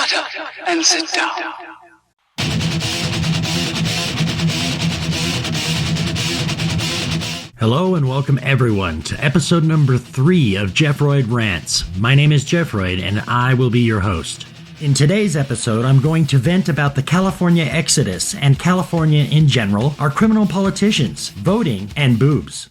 Shut up and sit down. Hello and welcome everyone to episode number 3 of Jeffroid Rants. My name is Jeffroid and I will be your host. In today's episode, I'm going to vent about the California exodus and California in general, our criminal politicians, voting, and boobs.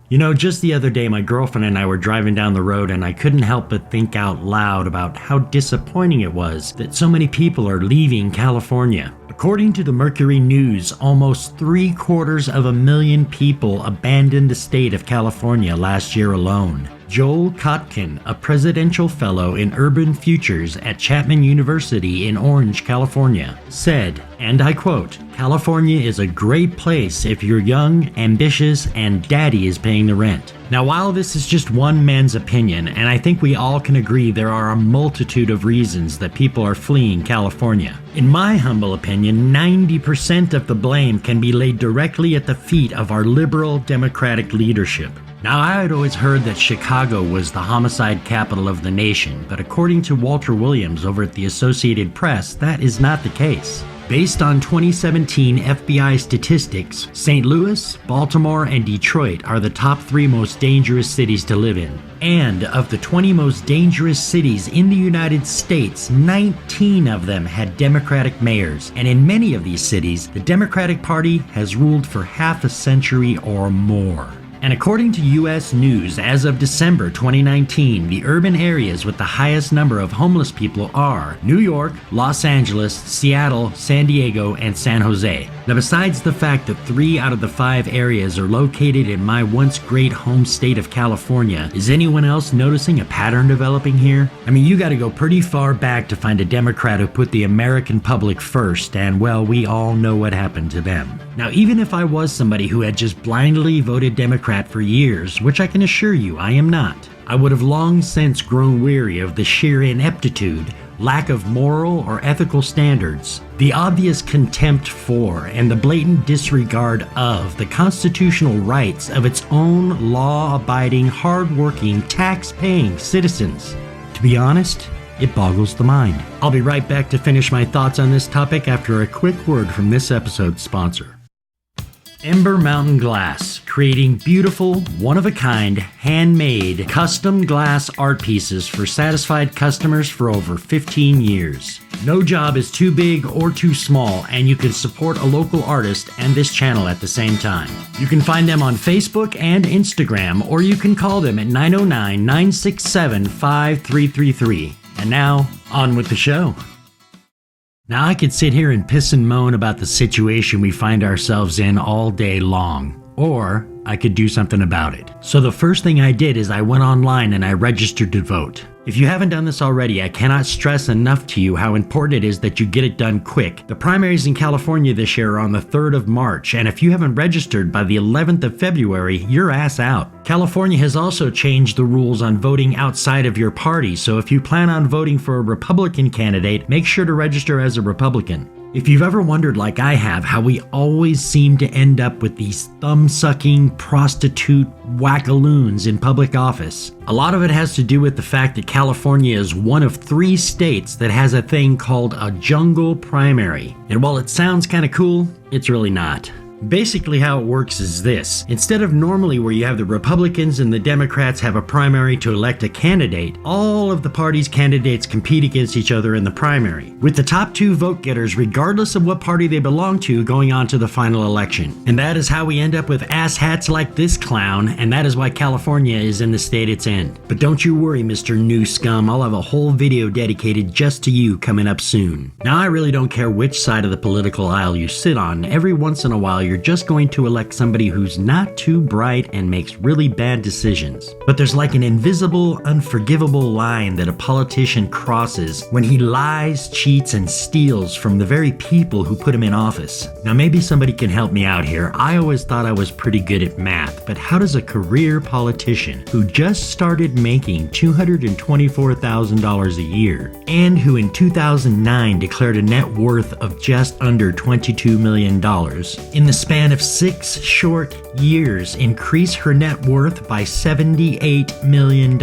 You know, just the other day my girlfriend and I were driving down the road and I couldn't help but think out loud about how disappointing it was that so many people are leaving California. According to the Mercury News, almost 750,000 people abandoned the state of California last year alone. Joel Kotkin, a presidential fellow in urban futures at Chapman University in Orange, California, said, and I quote, "California is a great place if you're young, ambitious, and daddy is paying the rent." Now, while this is just one man's opinion, and I think we all can agree there are a multitude of reasons that people are fleeing California, in my humble opinion, 90% of the blame can be laid directly at the feet of our liberal Democratic leadership. Now, I had always heard that Chicago was the homicide capital of the nation, but according to Walter Williams over at the Associated Press, that is not the case. Based on 2017 FBI statistics, St. Louis, Baltimore, and Detroit are the top 3 most dangerous cities to live in. And of the 20 most dangerous cities in the United States, 19 of them had Democratic mayors. And in many of these cities, the Democratic Party has ruled for half a century or more. And according to U.S. News, as of December 2019, the urban areas with the highest number of homeless people are New York, Los Angeles, Seattle, San Diego, and San Jose. Now, besides the fact that 3 out of the 5 areas are located in my once great home state of California, is anyone else noticing a pattern developing here? I mean, you gotta go pretty far back to find a Democrat who put the American public first, and well, we all know what happened to them. Now, even if I was somebody who had just blindly voted Democrat for years, which I can assure you I am not, I would have long since grown weary of the sheer ineptitude, lack of moral or ethical standards, the obvious contempt for, and the blatant disregard of the constitutional rights of its own law-abiding, hard-working, tax-paying citizens. To be honest, it boggles the mind. I'll be right back to finish my thoughts on this topic after a quick word from this episode's sponsor. Ember Mountain Glass, creating beautiful, one-of-a-kind, handmade, custom glass art pieces for satisfied customers for over 15 years. No job is too big or too small, and you can support a local artist and this channel at the same time. You can find them on Facebook and Instagram, or you can call them at 909-967-5333. And now, on with the show. Now, I could sit here and piss and moan about the situation we find ourselves in all day long, or I could do something about it. So the first thing I did is I went online and I registered to vote. If you haven't done this already, I cannot stress enough to you how important it is that you get it done quick. The primaries in California this year are on the 3rd of March, and if you haven't registered by the 11th of February, you're ass out. California has also changed the rules on voting outside of your party, so if you plan on voting for a Republican candidate, make sure to register as a Republican. If you've ever wondered, like I have, how we always seem to end up with these thumb-sucking, prostitute wackaloons in public office, a lot of it has to do with the fact that California is one of 3 states that has a thing called a jungle primary. And while it sounds kind of cool, it's really not. Basically how it works is this. Instead of normally where you have the Republicans and the Democrats have a primary to elect a candidate, all of the party's candidates compete against each other in the primary, with the top 2 vote getters regardless of what party they belong to going on to the final election. And that is how we end up with asshats like this clown, and that is why California is in the state it's in. But don't you worry, Mr. New Scum, I'll have a whole video dedicated just to you coming up soon. Now, I really don't care which side of the political aisle you sit on. Every once in a while you're just going to elect somebody who's not too bright and makes really bad decisions. But there's like an invisible, unforgivable line that a politician crosses when he lies, cheats, and steals from the very people who put him in office. Now, maybe somebody can help me out here. I always thought I was pretty good at math, but how does a career politician who just started making $224,000 a year and who in 2009 declared a net worth of just under $22 million in the span of 6 short years, increase her net worth by $78 million.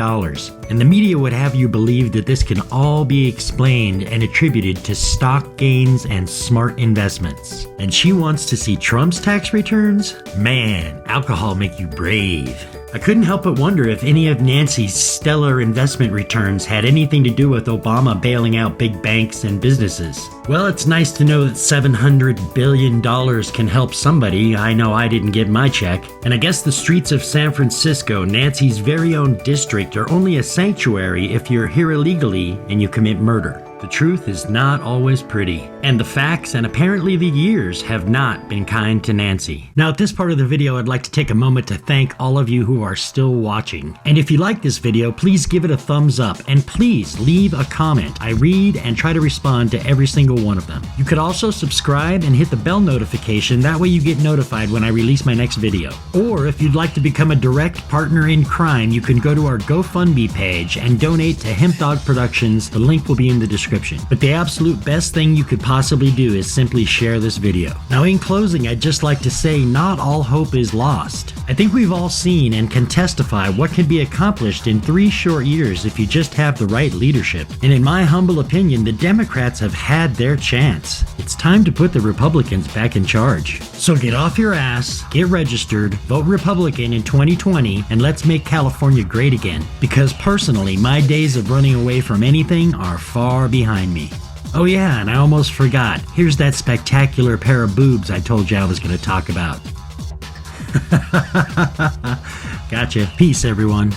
And the media would have you believe that this can all be explained and attributed to stock gains and smart investments. And she wants to see Trump's tax returns? Man, alcohol make you brave. I couldn't help but wonder if any of Nancy's stellar investment returns had anything to do with Obama bailing out big banks and businesses. Well, it's nice to know that $700 billion can help somebody. I know I didn't get my check. And I guess the streets of San Francisco, Nancy's very own district, are only a sanctuary if you're here illegally and you commit murder. The truth is not always pretty, and the facts and apparently the years have not been kind to Nancy. Now at this part of the video, I'd like to take a moment to thank all of you who are still watching. And if you like this video, please give it a thumbs up and please leave a comment. I read and try to respond to every single one of them. You could also subscribe and hit the bell notification, that way you get notified when I release my next video. Or if you'd like to become a direct partner in crime, you can go to our GoFundMe page and donate to Hemp Dog Productions. The link will be in the description. But the absolute best thing you could possibly do is simply share this video. Now in closing, I'd just like to say not all hope is lost. I think we've all seen and can testify what can be accomplished in 3 short years if you just have the right leadership. And in my humble opinion, the Democrats have had their chance. It's time to put the Republicans back in charge. So get off your ass, get registered, vote Republican in 2020, and let's make California great again. Because personally, my days of running away from anything are far behind me. Oh yeah, and I almost forgot. Here's that spectacular pair of boobs I told you I was going to talk about. Gotcha. Peace, everyone.